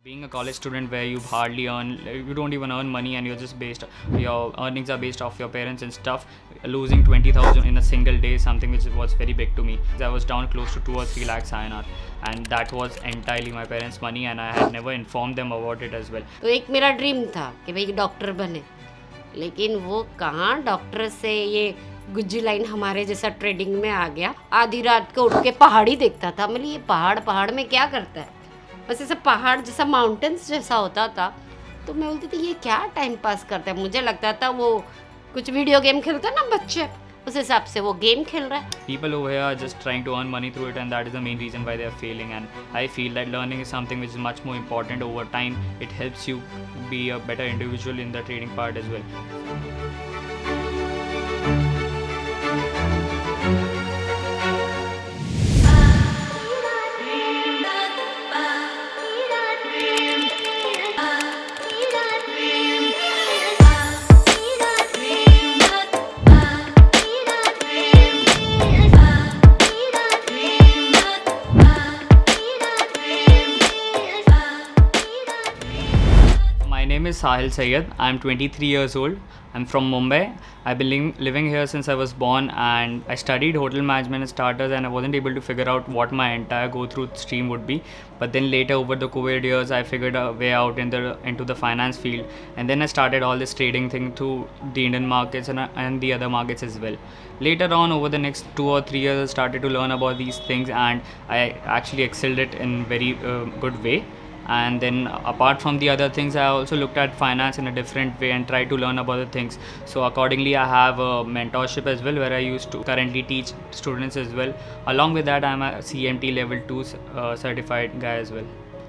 Being a college student where you don't even earn money and your earnings are based off your parents and stuff, losing 20,000 in a single day is something which was very big to me. I was down close to 2 or 3 lakhs INR, and that was entirely my parents' money, and I had never informed them about it as well. तो एक मेरा dream था कि भाई doctor बने, लेकिन वो कहाँ डॉक्टर से ये गुज्जी लाइन हमारे जैसा ट्रेडिंग में आ गया। आधी रात को उठ के पहाड़ी देखता था। मतलब ये पहाड़ में क्या करता है, बस ऐसा पहाड़ जैसा माउंटेन्स जैसा होता था। तो मैं बोलती थी ये क्या टाइम पास करता है। मुझे लगता था वो कुछ वीडियो गेम खेलता ना बच्चे, उस हिसाब से वो गेम खेल रहा है। People over here are just trying to earn money through it, and that is the main reason why they are failing. And I feel that learning is something which is much more important over time. It helps you be a better individual in the trading part as well. My name is Sahil Syed. I'm 23 years old. I'm from Mumbai. I've been living here since I was born, and I studied hotel management and starters, and I wasn't able to figure out what my entire go through stream would be. But then later over the COVID years, I figured a way out into the finance field, and then I started all this trading thing through the Indian markets and the other markets as well. Later on, over the next 2 or 3 years, I started to learn about these things, and I actually excelled it in very good way. And then apart from the other things, I also looked at finance in a different way and tried to learn about the things. So accordingly, I have a mentorship as well, where I used to currently teach students as well. Along with that, I'm a CMT level 2 certified guy as well.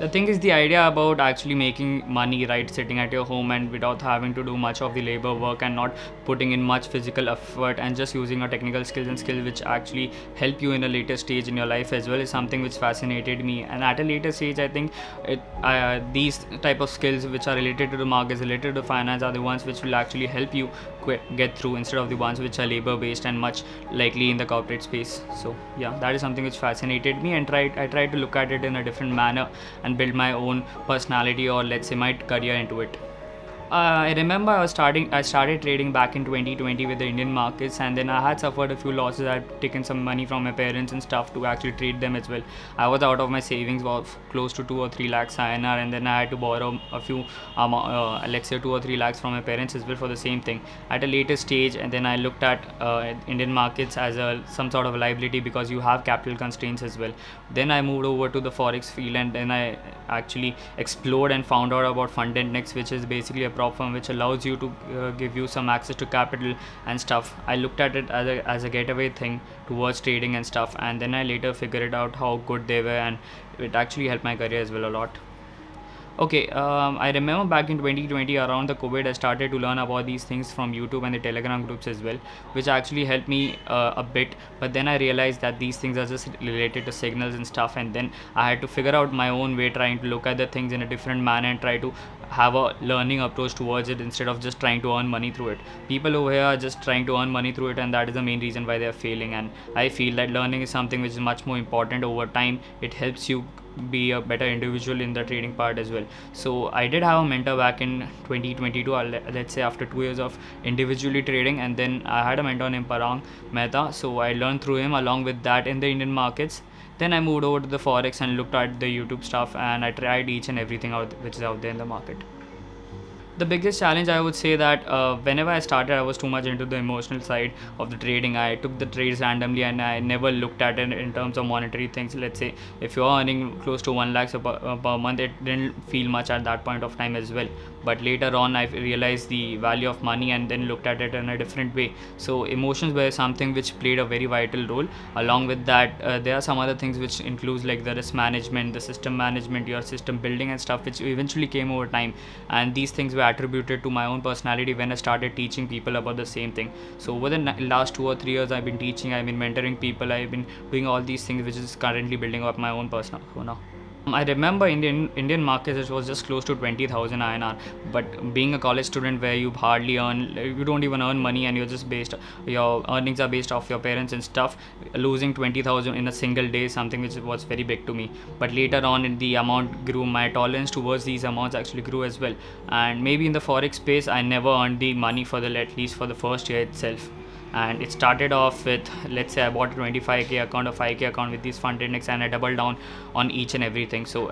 The thing is, the idea about actually making money, right, sitting at your home and without having to do much of the labor work and not putting in much physical effort and just using your technical skills which actually help you in a later stage in your life as well, is something which fascinated me. And at a later stage, I think these type of skills which are related to the markets, related to finance, are the ones which will actually help you get through, instead of the ones which are labor based and much likely in the corporate space. So yeah, that is something which fascinated me, and I tried to look at it in a different manner and build my own personality, or let's say my career, into it. I remember I started trading back in 2020 with the Indian markets, and then I had suffered a few losses. I had taken some money from my parents and stuff to actually trade them as well. I was out of my savings of close to 2 or 3 lakhs INR, and then I had to borrow a few, let's say 2 or 3 lakhs from my parents as well for the same thing. At a later stage, and then I looked at Indian markets as some sort of liability, because you have capital constraints as well. Then I moved over to the forex field, and then I actually explored and found out about FundedNext, which is basically a prop firm which allows you to give you some access to capital and stuff. I looked at it as a getaway thing towards trading and stuff, and then I later figured out how good they were, and it actually helped my career as well a lot. Okay, I remember back in 2020 around the COVID, I started to learn about these things from YouTube and the Telegram groups as well, which actually helped me a bit. But then I realized that these things are just related to signals and stuff, and then I had to figure out my own way, trying to look at the things in a different manner and try to have a learning approach towards it, instead of just trying to earn money through it. People over here are just trying to earn money through it, and that is the main reason why they are failing. And I feel that learning is something which is much more important over time. It helps you be a better individual in the trading part as well. So I did have a mentor back in 2022, let's say after 2 years of individually trading, and then I had a mentor named Parang Mehta. So I learned through him. Along with that, in the Indian markets, then I moved over to the forex and looked at the YouTube stuff, and I tried each and everything out which is out there in the market. The biggest challenge, I would say that whenever I started, I was too much into the emotional side of the trading. I took the trades randomly, and I never looked at it in terms of monetary things. Let's say if you're earning close to 1 lakh per month, it didn't feel much at that point of time as well. But later on, I realized the value of money, and then looked at it in a different way. So emotions were something which played a very vital role. Along with that, there are some other things which includes like the risk management, the system management, your system building and stuff, which eventually came over time. And these things were attributed to my own personality when I started teaching people about the same thing. So over the last 2 or 3 years, I've been teaching, I've been mentoring people, I've been doing all these things, which is currently building up my own persona. I remember Indian markets it was just close to 20,000 INR. But being a college student where you hardly earn, you don't even earn money, and you're just based, your earnings are based off your parents and stuff. Losing 20,000 in a single day is something which was very big to me. But later on, the amount grew. My tolerance towards these amounts actually grew as well. And maybe in the forex space, I never earned the money for at least for the first year itself. And it started off with, let's say I bought a 25k account or 5k account with these FundedNext, and I doubled down on each and everything. So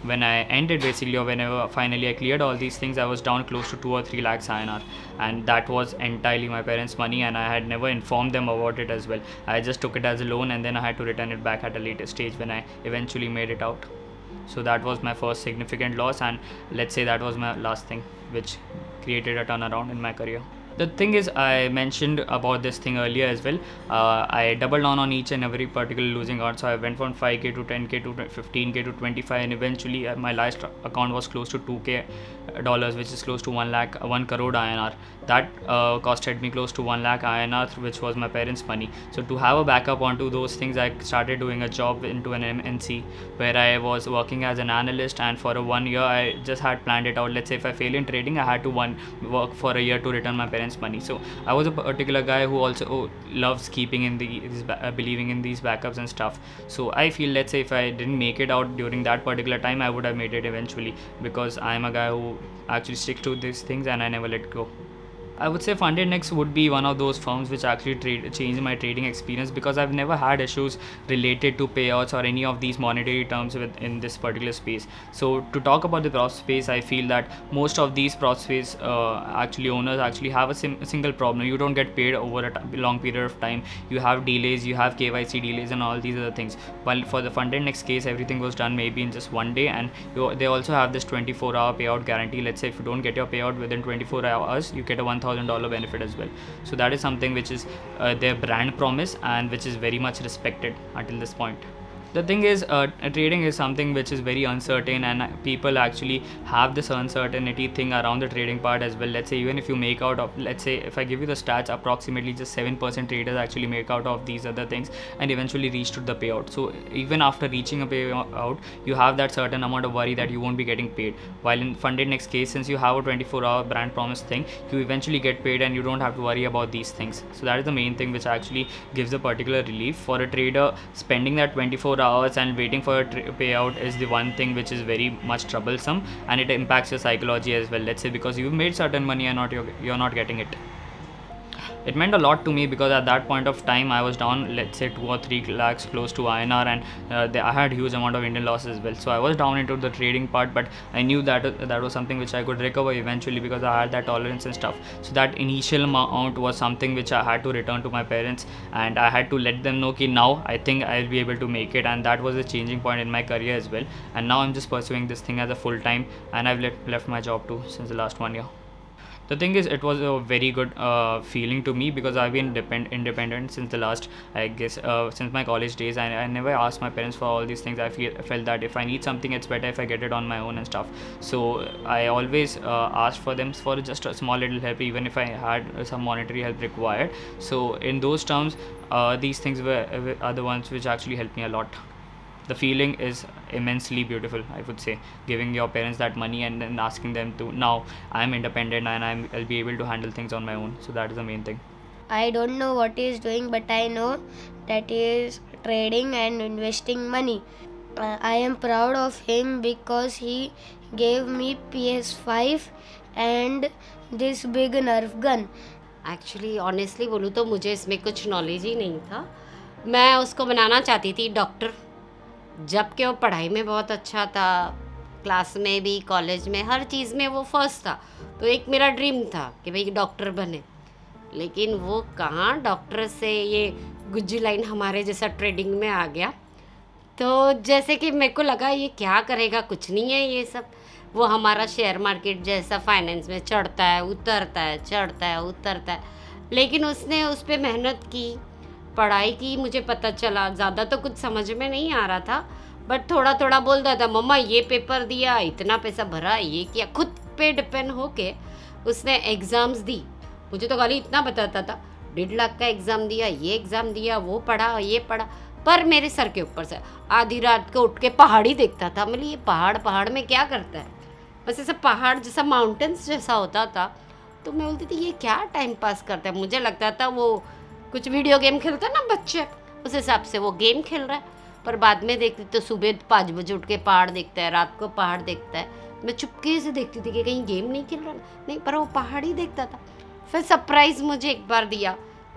when I ended basically, or whenever finally I cleared all these things, I was down close to 2 or 3 lakhs INR, and that was entirely my parents' money, and I had never informed them about it as well. I just took it as a loan, and then I had to return it back at a later stage when I eventually made it out. So that was my first significant loss, and let's say that was my last thing which created a turnaround in my career. The thing is, I mentioned about this thing earlier as well. I doubled down on each and every particular losing account. So I went from 5k to 10k to 15k to 25, and eventually my last account was close to 2k dollars, which is close to 1 crore INR. That costed me close to 1 lakh INR, which was my parents' money. So to have a backup onto those things, I started doing a job into an MNC where I was working as an analyst, and for 1 year I just had planned it out. Let's say if I fail in trading, I had to work for a year to return my parents' money. So I was a particular guy who also loves keeping in believing in these backups and stuff. So I feel, let's say if I didn't make it out during that particular time, I would have made it eventually, because I'm a guy who actually sticks to these things and I never let go. I would say FundedNext would be one of those firms which actually changed my trading experience, because I've never had issues related to payouts or any of these monetary terms in this particular space. So to talk about the prop space, I feel that most of these prop space owners actually have a single problem. You don't get paid over a long period of time. You have delays, you have KYC delays and all these other things. While for the FundedNext case, everything was done maybe in just 1 day, and they also have this 24-hour payout guarantee. Let's say if you don't get your payout within 24 hours, you get a $1,000 benefit as well. So that is something which is their brand promise, and which is very much respected until this point. The thing is, trading is something which is very uncertain, and people actually have this uncertainty thing around the trading part as well. Let's say even if you make out of, let's say if I give you the stats, approximately just 7% traders actually make out of these other things and eventually reach to the payout. So even after reaching a payout, you have that certain amount of worry that you won't be getting paid. While in FundedNext case, since you have a 24-hour brand promise thing, you eventually get paid and you don't have to worry about these things. So that is the main thing which actually gives a particular relief. For a trader, spending that 24 hours and waiting for a payout is the one thing which is very much troublesome, and it impacts your psychology as well. Let's say because you've made certain money and you're not getting it. It meant a lot to me, because at that point of time I was down, let's say 2 or 3 lakhs close to INR, and I had huge amount of Indian losses as well. So I was down into the trading part, but I knew that was something which I could recover eventually, because I had that tolerance and stuff. So that initial amount was something which I had to return to my parents, and I had to let them know that now I think I'll be able to make it, and that was a changing point in my career as well. And now I'm just pursuing this thing as a full time, and I've left my job too since the last 1 year. The thing is, it was a very good feeling to me, because I've been independent since the last, I guess, since my college days. I never asked my parents for all these things. I felt that if I need something, it's better if I get it on my own and stuff. So I always asked for them for just a small little help, even if I had some monetary help required. So in those terms, these things are the ones which actually helped me a lot. The feeling is immensely beautiful, I would say, giving your parents that money and then asking them to, now I'm independent and I'll be able to handle things on my own. So that is the main thing. I don't know what he is doing, but I know that he is trading and investing money. I am proud of him because he gave me PS5 and this big Nerf gun. Actually honestly बोलूँ तो मुझे इसमें कुछ knowledge ही नहीं था. मैं उसको बनाना चाहती थी डॉक्टर, जबकि वो पढ़ाई में बहुत अच्छा था, क्लास में भी, कॉलेज में, हर चीज़ में वो फर्स्ट था. तो एक मेरा ड्रीम था कि भाई डॉक्टर बने. लेकिन वो कहाँ डॉक्टर से ये गुज्जी लाइन हमारे जैसा ट्रेडिंग में आ गया. तो जैसे कि मेरे को लगा ये क्या करेगा, कुछ नहीं है ये सब. वो हमारा शेयर मार्केट जैसा फाइनेंस में चढ़ता है उतरता है, चढ़ता है उतरता है. लेकिन उसने उस पर मेहनत की, पढ़ाई की. मुझे पता चला, ज़्यादा तो कुछ समझ में नहीं आ रहा था, बट थोड़ा थोड़ा बोलता था, मम्मा ये पेपर दिया, इतना पैसा भरा, ये किया. खुद पे डिपेंड होके उसने एग्ज़ाम्स दी. मुझे तो खाली इतना बताता था, 1.5 लाख का एग्ज़ाम दिया, ये एग्ज़ाम दिया, वो पढ़ा, ये पढ़ा. पर मेरे सर के ऊपर से आधी रात को उठ के पहाड़ी देखता था। मतलब ये पहाड़ में क्या करता है, बस ऐसा पहाड़ जैसा माउंटेन्स जैसा होता था। तो मैं बोलती थी ये क्या टाइम पास करता है। मुझे लगता था वो कुछ वीडियो गेम खेलता है ना बच्चे, उस हिसाब से वो गेम खेल रहा है। पर बाद में देखती तो सुबह 5 बजे उठ के पहाड़ देखता है, रात को पहाड़ देखता है। मैं चुपके से देखती थी कि कहीं गेम नहीं खेल रहा, नहीं, पर वो पहाड़ ही देखता था। फिर सरप्राइज़ मुझे एक बार दिया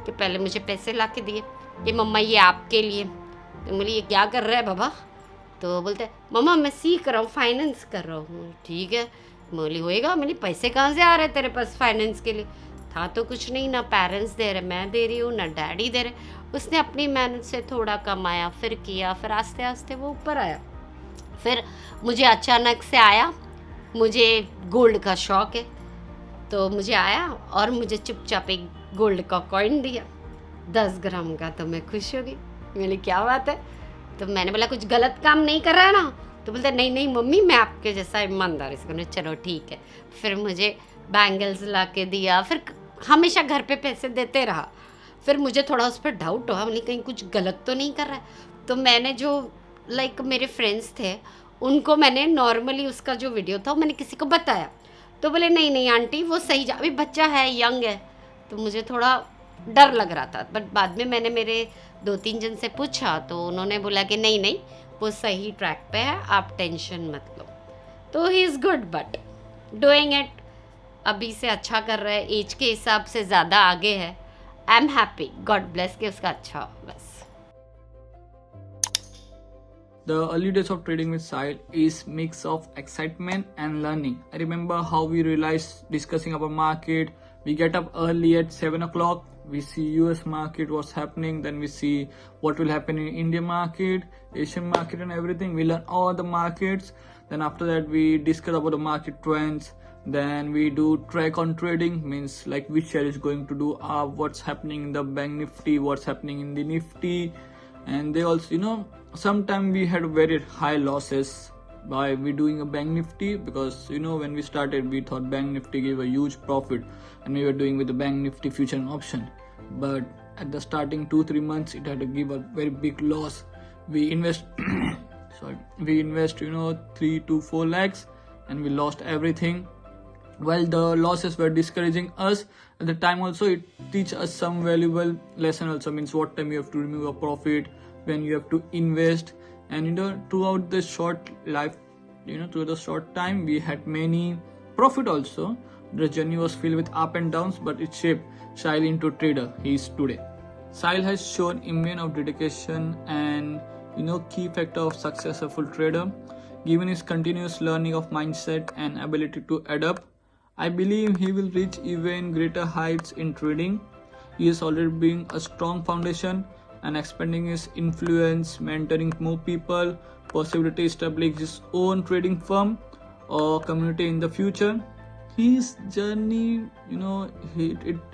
कि पहले मुझे पैसे ला के दिए कि मम्मा ये आपके लिए। तो बोली ये क्या कर रहा है बाबा। तो बोलते मम्मा मैं सीख रहा हूँ, फाइनेंस कर रहा हूँ। ठीक है, बोली होएगा। बोली पैसे कहाँ से आ रहे तेरे पास फाइनेंस के लिए। था तो कुछ नहीं, ना पेरेंट्स दे रहे, मैं दे रही हूँ, ना डैडी दे रहे। उसने अपनी मेहनत से थोड़ा कमाया, फिर किया, फिर आस्ते आस्ते वो ऊपर आया। फिर मुझे अचानक से आया, मुझे गोल्ड का शौक़ है, तो मुझे आया और मुझे चुपचाप एक गोल्ड का कॉइन दिया 10 ग्राम का। तो मैं खुश हो गई, बोली क्या बात है। तो मैंने बोला कुछ गलत काम नहीं कर रहा है ना। तो बोलते नहीं नहीं मम्मी मैं आपके जैसा ईमानदारी से करूँ। चलो ठीक है। फिर मुझे बैंगल्स ला के दिया, फिर हमेशा घर पे पैसे देते रहा। फिर मुझे थोड़ा उस पर डाउट हुआ, बोली कहीं कुछ गलत तो नहीं कर रहा है। तो मैंने जो मेरे फ्रेंड्स थे उनको मैंने नॉर्मली उसका जो वीडियो था मैंने किसी को बताया। तो बोले नहीं नहीं आंटी वो सही अभी बच्चा है, यंग है। तो मुझे थोड़ा डर लग रहा था, बट बाद में मैंने मेरे 2-3 जन से पूछा तो उन्होंने बोला कि नहीं नहीं वो सही ट्रैक पे है, आप टेंशन मत लो। तो he is good but doing it, अभी से अच्छा कर रहा है, एज के हिसाब से ज़्यादा आगे है। I am happy, God bless के उसका अच्छा हो बस। The early days of trading with Sahil is mix of excitement and learning. I remember how we realized discussing about market. We get up early at 7 o'clock. We see US market, what's happening. Then we see what will happen in Indian market, Asian market and everything. We learn all the markets. Then after that we discuss about the market trends. Then we do track on trading, means like which share is going to do up, what's happening in the bank nifty, what's happening in the nifty. And they also, sometimes we had very high losses by we doing a bank nifty, because when we started we thought bank nifty gave a huge profit and we were doing with the bank nifty future and option. But at the starting 2-3 months it had to give a very big loss. We invest we invest 3 to 4 lakhs and we lost everything. Well, the losses were discouraging us at the time. Also it teach us some valuable lesson also, means what time you have to remove a profit, when you have to invest. And throughout the short life, through the short time we had many profit also. The journey was filled with up and downs, but it shaped Sahil into trader he is today. Sahil has shown immense of dedication and key factor of successful trader. Given his continuous learning of mindset and ability to adapt, I believe he will reach even greater heights in trading. He is already building a strong foundation and expanding his influence, mentoring more people, possibly to establish his own trading firm or community in the future. His journey,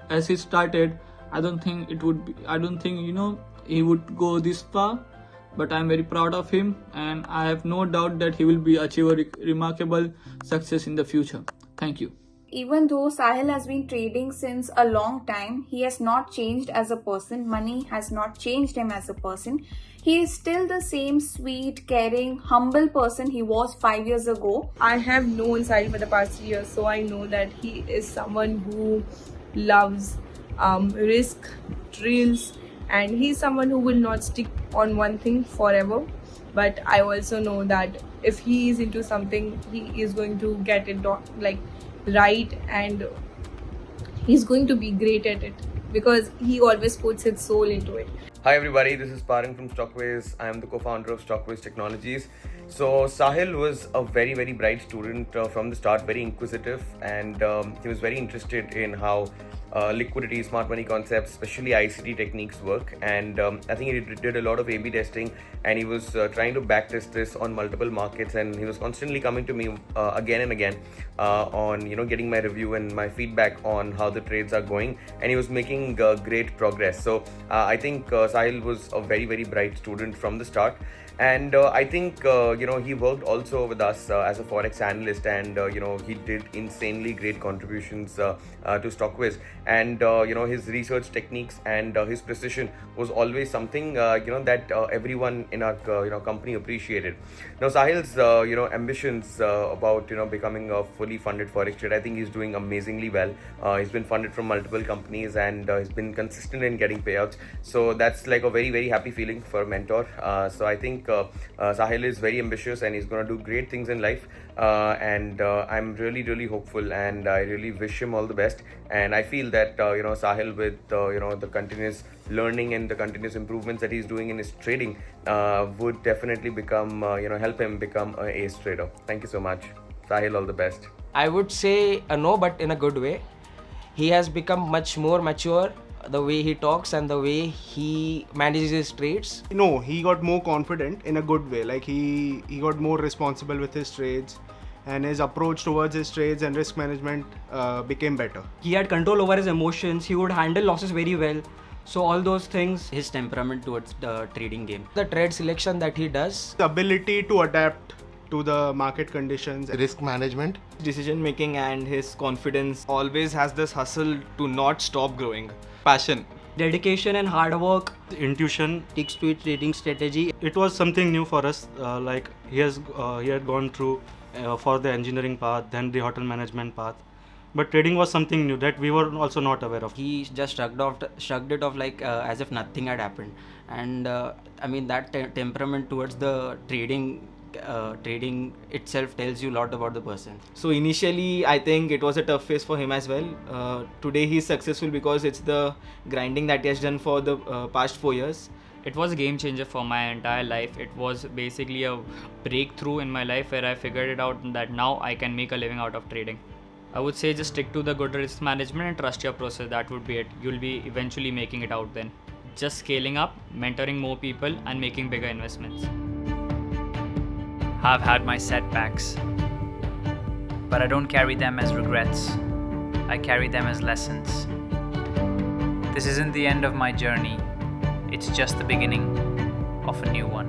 as he started, I don't think he would go this far. But I'm very proud of him, and I have no doubt that he will be achieve a remarkable success in the future. Thank you. Even though Sahil has been trading since a long time, he has not changed as a person. Money has not changed him as a person. He is still the same sweet, caring, humble person he was 5 years ago. I have known Sahil for the past 3 years, so I know that he is someone who loves risk, thrills, and he's someone who will not stick on one thing forever. But I also know that if he is into something, he is going to get it right, and he's going to be great at it because he always puts his soul into it. Hi everybody, this is Parang from Stockways. I am the co-founder of Stockways Technologies. So Sahil was a very, very bright student from the start, very inquisitive, and he was very interested in how liquidity, smart money concepts, especially ICT techniques work. And I think he did a lot of A/B testing, and he was trying to backtest this on multiple markets, and he was constantly coming to me again and again on getting my review and my feedback on how the trades are going, and he was making great progress. So I think Sahil was a very, very bright student from the start. And I think he worked also with us as a forex analyst, and he did insanely great contributions to StockWiz. And his research techniques and his precision was always something that everyone in our company appreciated. Now Sahil's ambitions about becoming a fully funded forex trader, I think he's doing amazingly well. He's been funded from multiple companies, and he's been consistent in getting payouts. So that's like a very, very happy feeling for a mentor. So I think Sahil is very ambitious, and he's going to do great things in life. And I'm really, really hopeful, and I really wish him all the best. And I feel that Sahil, with the continuous learning and the continuous improvements that he's doing in his trading, would definitely become help him become an ace trader. Thank you so much, Sahil. All the best. I would say no, but in a good way. He has become much more mature, the way he talks and the way he manages his trades. No, he got more confident in a good way. Like he got more responsible with his trades, and his approach towards his trades and risk management became better. He had control over his emotions. He would handle losses very well. So all those things, His temperament towards the trading game. The trade selection that he does, The ability to adapt to the market conditions. risk management, decision making, and his confidence. Always has this hustle to not stop growing. Passion. dedication and hard work. Intuition. Sticks to its trading strategy. It was something new for us. Like he had gone through for the engineering path, then the hotel management path. But trading was something new that we were also not aware of. He just shrugged it off like as if nothing had happened. And I mean that temperament towards the trading itself tells you a lot about the person. So initially, I think it was a tough phase for him as well. Today he's successful because it's the grinding that he has done for the past 4 years. It was a game changer for my entire life. It was basically a breakthrough in my life where I figured it out that now I can make a living out of trading. I would say just stick to the good risk management and trust your process. That would be it. You'll be eventually making it out then. Just scaling up, mentoring more people, and making bigger investments. I've had my setbacks, but I don't carry them as regrets. I carry them as lessons. This isn't the end of my journey. It's just the beginning of a new one.